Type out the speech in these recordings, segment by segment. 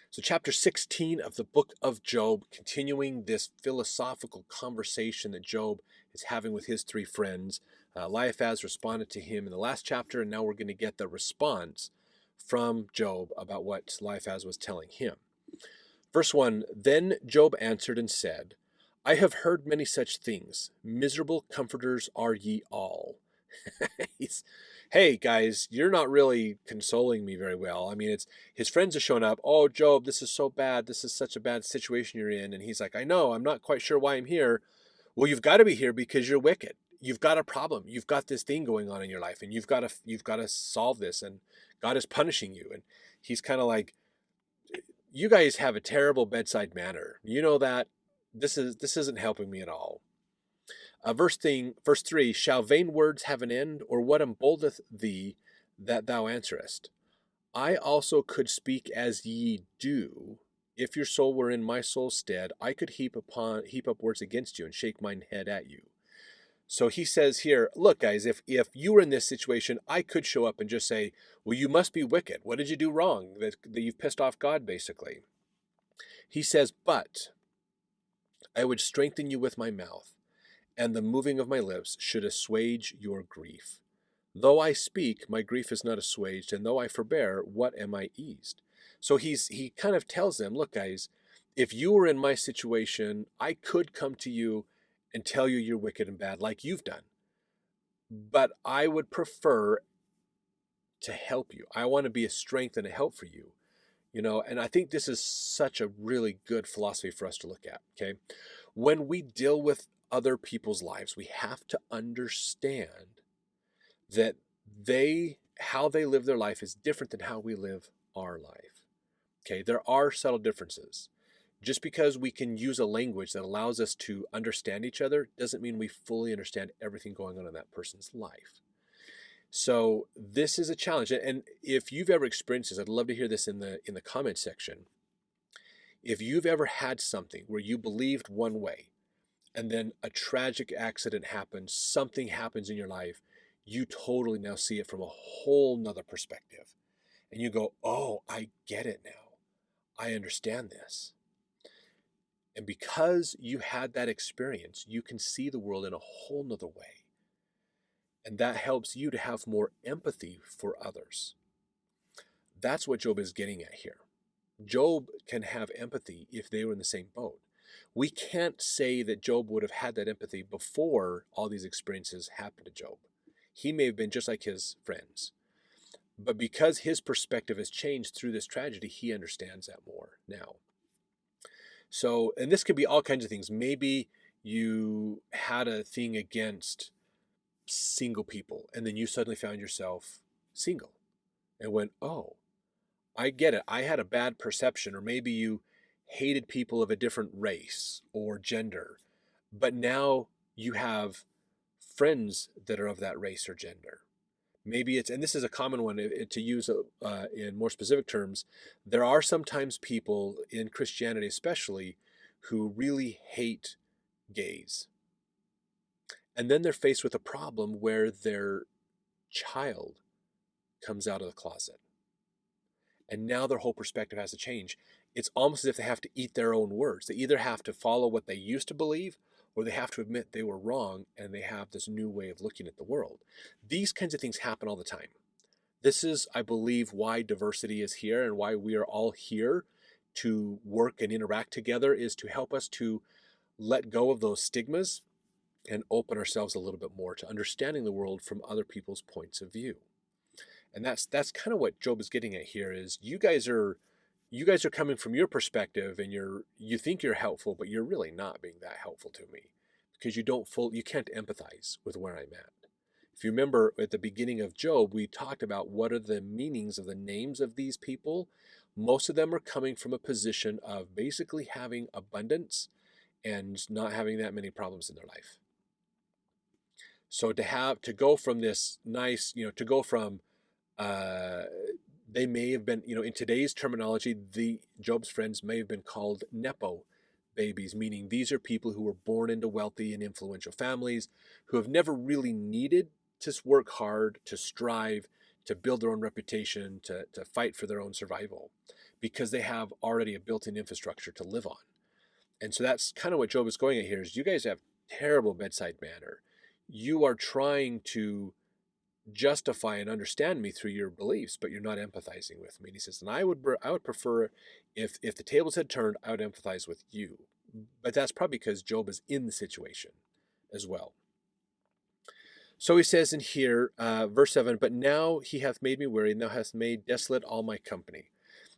So, chapter 16 of the book of Job, continuing this philosophical conversation that Job is having with his three friends. Eliphaz responded to him in the last chapter, and now we're going to get the response from Job about what Eliphaz was telling him. Verse 1. Then Job answered and said, I have heard many such things. Miserable comforters are ye all. He's, hey guys, you're not really consoling me very well. I mean, it's his friends are showing up. Oh, Job, this is so bad. This is such a bad situation you're in. And he's like, I know, I'm not quite sure why I'm here. Well, you've got to be here because you're wicked. You've got a problem. You've got this thing going on in your life, and you've got to solve this. And God is punishing you. And he's kind of like, you guys have a terrible bedside manner. You know that. This isn't helping me at all. Verse 3, shall vain words have an end, or what emboldeth thee that thou answerest? I also could speak as ye do. If your soul were in my soul's stead, I could heap up words against you and shake mine head at you. So he says here, look guys, if you were in this situation, I could show up and just say, well, you must be wicked. What did you do wrong that you've pissed off God, basically? He says, but I would strengthen you with my mouth, and the moving of my lips should assuage your grief. Though I speak, my grief is not assuaged, and though I forbear, what am I eased? So he kind of tells them, look guys, if you were in my situation, I could come to you and tell you you're wicked and bad like you've done. But I would prefer to help you. I want to be a strength and a help for you. And I think this is such a really good philosophy for us to look at, okay? When we deal with other people's lives, we have to understand that how they live their life is different than how we live our life. Okay, there are subtle differences. Just because we can use a language that allows us to understand each other doesn't mean we fully understand everything going on in that person's life. So this is a challenge. And if you've ever experienced this, I'd love to hear this in the comment section. If you've ever had something where you believed one way, and then a tragic accident happens, something happens in your life, you totally now see it from a whole nother perspective. And you go, oh, I get it now. I understand this. And because you had that experience, you can see the world in a whole nother way. And that helps you to have more empathy for others. That's what Job is getting at here. Job can have empathy if they were in the same boat. We can't say that Job would have had that empathy before all these experiences happened to Job. He may have been just like his friends. But because his perspective has changed through this tragedy, he understands that more now. So, and this could be all kinds of things. Maybe you had a thing against single people, and then you suddenly found yourself single and went, oh, I get it. I had a bad perception. Or maybe you hated people of a different race or gender, but now you have friends that are of that race or gender. Maybe it's, and this is a common one to use in more specific terms, there are sometimes people in Christianity especially who really hate gays. And then they're faced with a problem where their child comes out of the closet. And now their whole perspective has to change. It's almost as if they have to eat their own words. They either have to follow what they used to believe, or they have to admit they were wrong and they have this new way of looking at the world. These kinds of things happen all the time. This is, I believe, why diversity is here and why we are all here to work and interact together, is to help us to let go of those stigmas and open ourselves a little bit more to understanding the world from other people's points of view. And that's kind of what Job is getting at here, is you guys are coming from your perspective, and you think you're helpful, but you're really not being that helpful to me because you can't empathize with where I'm at. If you remember at the beginning of Job, we talked about what are the meanings of the names of these people. Most of them are coming from a position of basically having abundance and not having that many problems in their life. So to go from this nice, to go from they may have been, in today's terminology, the Job's friends may have been called Nepo babies, meaning these are people who were born into wealthy and influential families who have never really needed to work hard, to strive, to build their own reputation, to fight for their own survival. because they have already a built-in infrastructure to live on. And so that's kind of what Job is going at here, is you guys have terrible bedside manner. You are trying to justify and understand me through your beliefs, but you're not empathizing with me. And he says, and I would prefer if the tables had turned, I would empathize with you. But that's probably because Job is in the situation as well. So he says in here, verse 7, but now he hath made me weary, and thou hast made desolate all my company.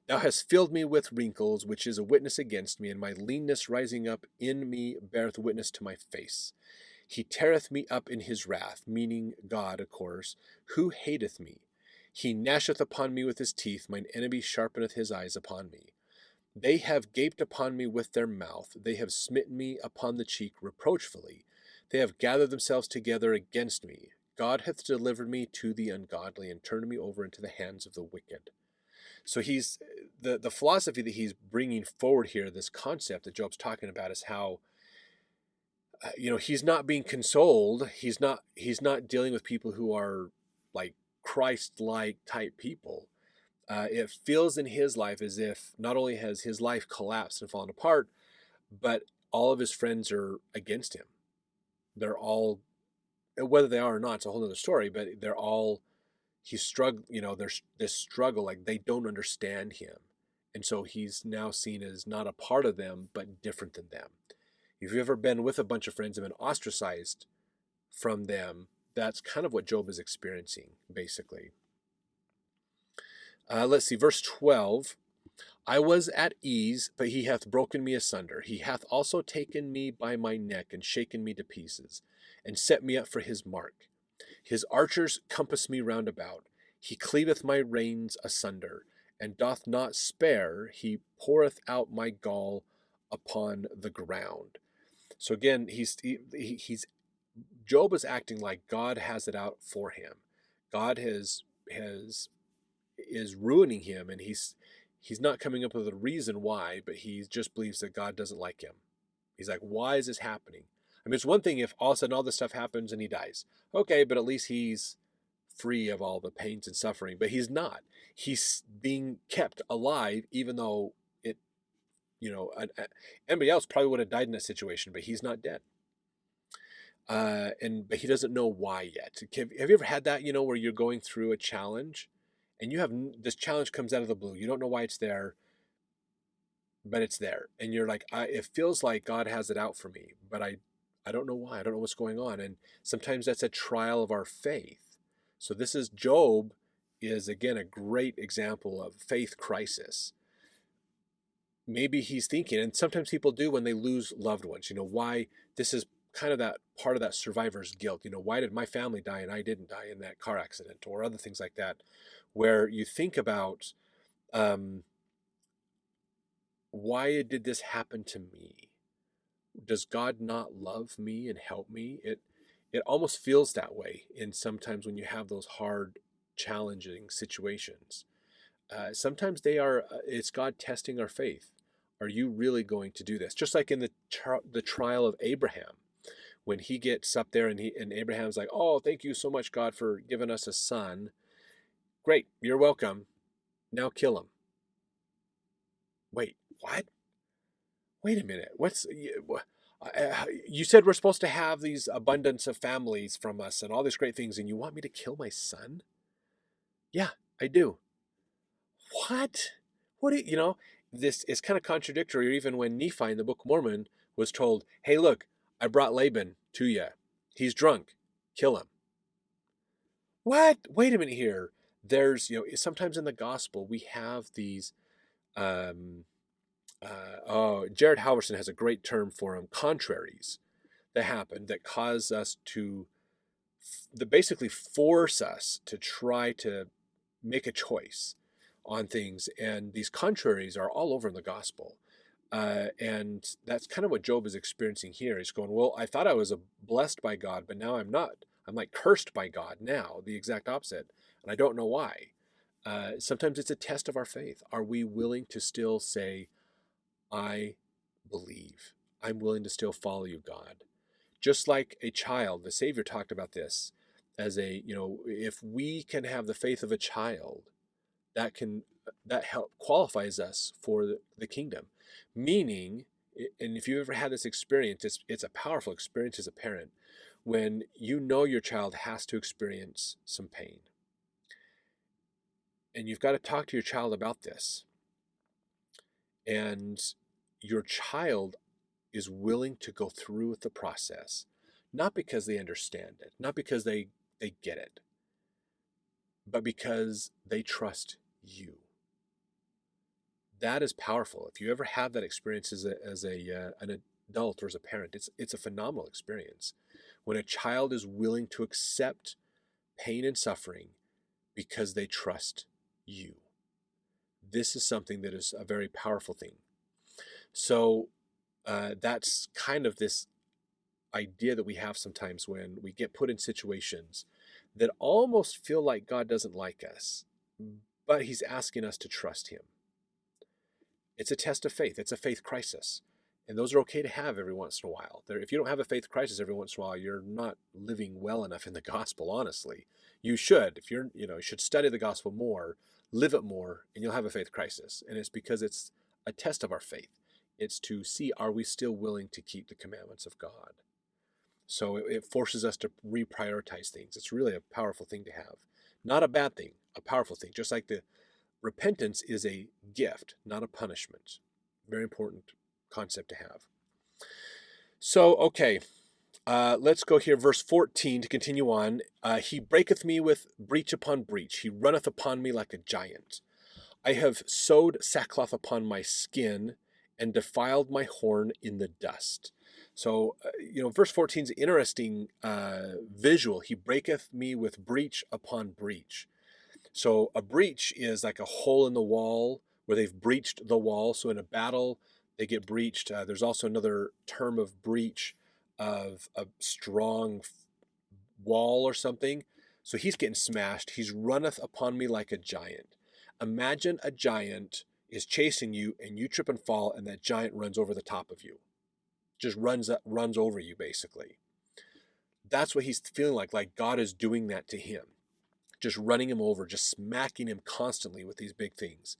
Thou hast filled me with wrinkles, which is a witness against me, and my leanness rising up in me beareth witness to my face. He teareth me up in his wrath, meaning God, of course, who hateth me. He gnasheth upon me with his teeth, mine enemy sharpeneth his eyes upon me. They have gaped upon me with their mouth, they have smitten me upon the cheek reproachfully. They have gathered themselves together against me. God hath delivered me to the ungodly, and turned me over into the hands of the wicked. So he's the philosophy that he's bringing forward here, this concept that Job's talking about, is how he's not being consoled. He's not dealing with people who are like Christ-like type people. It feels in his life as if not only has his life collapsed and fallen apart, but all of his friends are against him. They're all, whether they are or not, it's a whole other story, but they're all, he's struggling, there's this struggle, like they don't understand him. And so he's now seen as not a part of them, but different than them. If you've ever been with a bunch of friends and been ostracized from them, that's kind of what Job is experiencing, basically. Let's see, verse 12. I was at ease, but he hath broken me asunder. He hath also taken me by my neck, and shaken me to pieces, and set me up for his mark. His archers compass me round about. He cleaveth my reins asunder, and doth not spare. He poureth out my gall upon the ground. So again, he's Job is acting like God has it out for him. God is ruining him, and he's not coming up with a reason why, but he just believes that God doesn't like him. He's like, why is this happening? I mean, it's one thing if all of a sudden all this stuff happens and he dies. Okay, but at least he's free of all the pains and suffering. But he's not. He's being kept alive, even though anybody else probably would have died in that situation, but he's not dead. But he doesn't know why yet. Have you ever had that, where you're going through a challenge and you have this challenge comes out of the blue. You don't know why it's there, but it's there. And you're like, it feels like God has it out for me, but I don't know why. I don't know what's going on. And sometimes that's a trial of our faith. So this is Job is, again, a great example of faith crisis. Maybe he's thinking, and sometimes people do when they lose loved ones, why this is kind of that part of that survivor's guilt. Why did my family die and I didn't die in that car accident, or other things like that, where you think about, why did this happen to me? Does God not love me and help me? It almost feels that way in sometimes when you have those hard, challenging situations. Sometimes it's God testing our faith. Are you really going to do this? Just like in the trial of Abraham, when he gets up there and Abraham's like, oh, thank you so much, God, for giving us a son. Great, you're welcome. Now kill him. Wait, what? Wait a minute. You said we're supposed to have these abundance of families from us and all these great things, and you want me to kill my son? Yeah, I do. What? This is kind of contradictory. Even when Nephi in the Book of Mormon was told, hey, look, I brought Laban to you. He's drunk. Kill him. What? Wait a minute here. There's, sometimes in the gospel, we have these, Jared Halverson has a great term for them, contraries that happen that cause us that basically force us to try to make a choice on things. And these contraries are all over in the gospel. And that's kind of what Job is experiencing here. He's going, well, I thought I was blessed by God, but now I'm not. I'm like cursed by God now, the exact opposite. And I don't know why. Sometimes it's a test of our faith. Are we willing to still say, I believe. I'm willing to still follow you, God. Just like a child, the Savior talked about this as if we can have the faith of a child, that can that help qualifies us for the kingdom. Meaning, and if you've ever had this experience, it's a powerful experience as a parent when you know your child has to experience some pain. And you've got to talk to your child about this. And your child is willing to go through with the process, not because they understand it, not because they get it, but because they trust you. That is powerful. If you ever have that experience as an adult or as a parent, it's a phenomenal experience when a child is willing to accept pain and suffering because they trust you. This is something that is a very powerful thing. So that's kind of this idea that we have sometimes when we get put in situations that almost feel like God doesn't like us, but he's asking us to trust him. It's a test of faith. It's a faith crisis. And those are okay to have every once in a while. If you don't have a faith crisis every once in a while, you're not living well enough in the gospel, honestly. You should. If you should study the gospel more, live it more, and you'll have a faith crisis. And it's because it's a test of our faith. It's to see, are we still willing to keep the commandments of God? So it forces us to reprioritize things. It's really a powerful thing to have. Not a bad thing, a powerful thing. Just like the repentance is a gift, not a punishment. Very important concept to have. So, okay, let's go here, verse 14, to continue on. He breaketh me with breach upon breach. He runneth upon me like a giant. I have sewed sackcloth upon my skin and defiled my horn in the dust. So, verse 14 is an interesting visual. He breaketh me with breach upon breach. So a breach is like a hole in the wall where they've breached the wall. So in a battle, they get breached. There's also another term of breach of a strong wall or something. So he's getting smashed. He's runneth upon me like a giant. Imagine a giant is chasing you and you trip and fall and that giant runs over the top of you. Just runs over you, basically. That's what he's feeling like God is doing that to him. Just running him over, just smacking him constantly with these big things.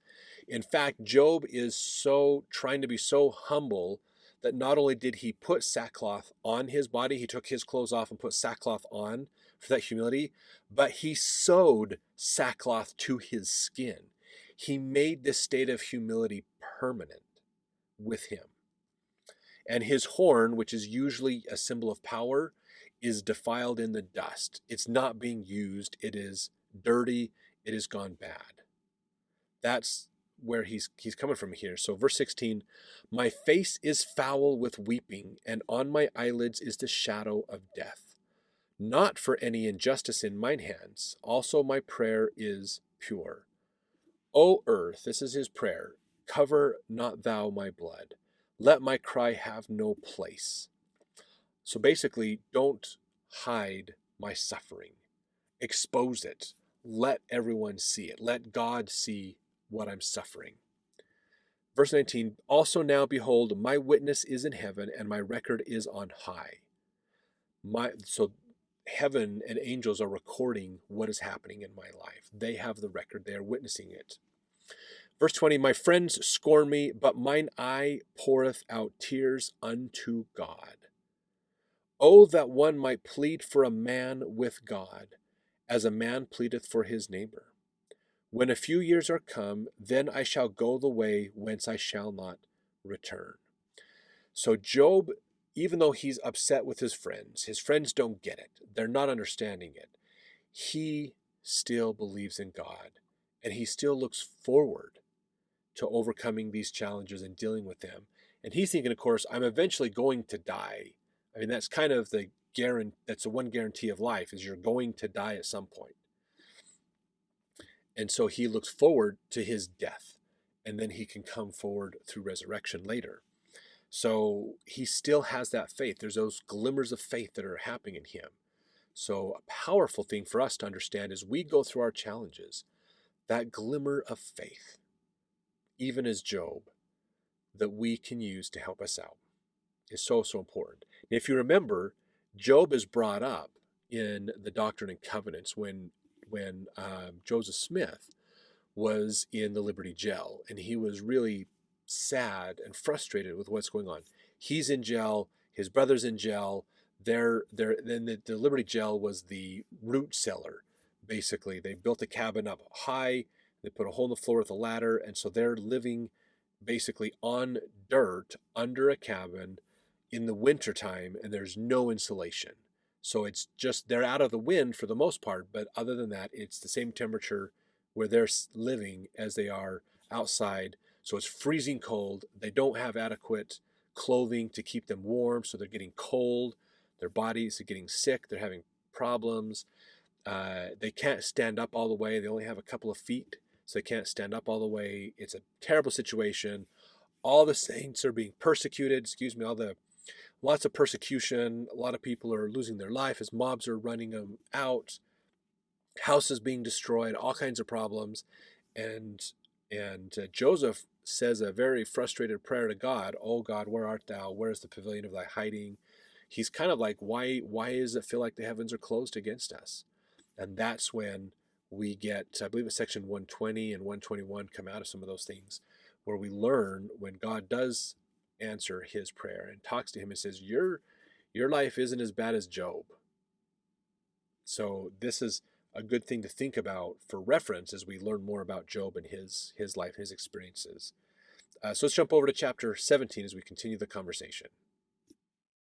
In fact, Job is so trying to be so humble that not only did he put sackcloth on his body, he took his clothes off and put sackcloth on for that humility, but he sewed sackcloth to his skin. He made this state of humility permanent with him. And his horn, which is usually a symbol of power, is defiled in the dust. It's not being used. It is dirty. It has gone bad. That's where he's coming from here. So verse 16, my face is foul with weeping, and on my eyelids is the shadow of death. Not for any injustice in mine hands. Also my prayer is pure. O earth, this is his prayer, cover not thou my blood. Let my cry have no place. So basically, don't hide my suffering. Expose it. Let everyone see it. Let God see what I'm suffering. Verse 19, also now behold, my witness is in heaven and my record is on high. So heaven and angels are recording what is happening in my life. They have the record. They are witnessing it. Verse 20, my friends scorn me, but mine eye poureth out tears unto God. Oh, that one might plead for a man with God, as a man pleadeth for his neighbor. When a few years are come, then I shall go the way whence I shall not return. So Job, even though he's upset with his friends don't get it. They're not understanding it. He still believes in God, and he still looks forward to overcoming these challenges and dealing with them. And he's thinking, of course, I'm eventually going to die. I mean, that's kind of that's the one guarantee of life, is you're going to die at some point. And so he looks forward to his death, and then he can come forward through resurrection later. So he still has that faith. There's those glimmers of faith that are happening in him. So a powerful thing for us to understand as we go through our challenges, that glimmer of faith, even as Job, that we can use to help us out, is so, so important. And if you remember, Job is brought up in the Doctrine and Covenants when Joseph Smith was in the Liberty Jail, and he was really sad and frustrated with what's going on. He's in jail, his brother's in jail. Then the Liberty Jail was the root cellar. Basically, they built a cabin up high. They put a hole in the floor with a ladder, and so they're living basically on dirt under a cabin in the wintertime, and there's no insulation. So it's just they're out of the wind for the most part, but other than that, it's the same temperature where they're living as they are outside. So it's freezing cold. They don't have adequate clothing to keep them warm, so they're getting cold. Their bodies are getting sick. They're having problems. They can't stand up all the way. They only have a couple of feet, so they can't stand up all the way. It's a terrible situation. All the saints are being persecuted. Lots of persecution. A lot of people are losing their life as mobs are running them out. Houses being destroyed. All kinds of problems. And Joseph says a very frustrated prayer to God. Oh God, where art thou? Where is the pavilion of thy hiding? He's kind of like, why does it feel like the heavens are closed against us? And that's when we get, I believe it's section 120 and 121 come out of some of those things, where we learn when God does answer his prayer and talks to him and says, your life isn't as bad as Job. So this is a good thing to think about for reference as we learn more about Job and his life, his experiences. So let's jump over to chapter 17 as we continue the conversation.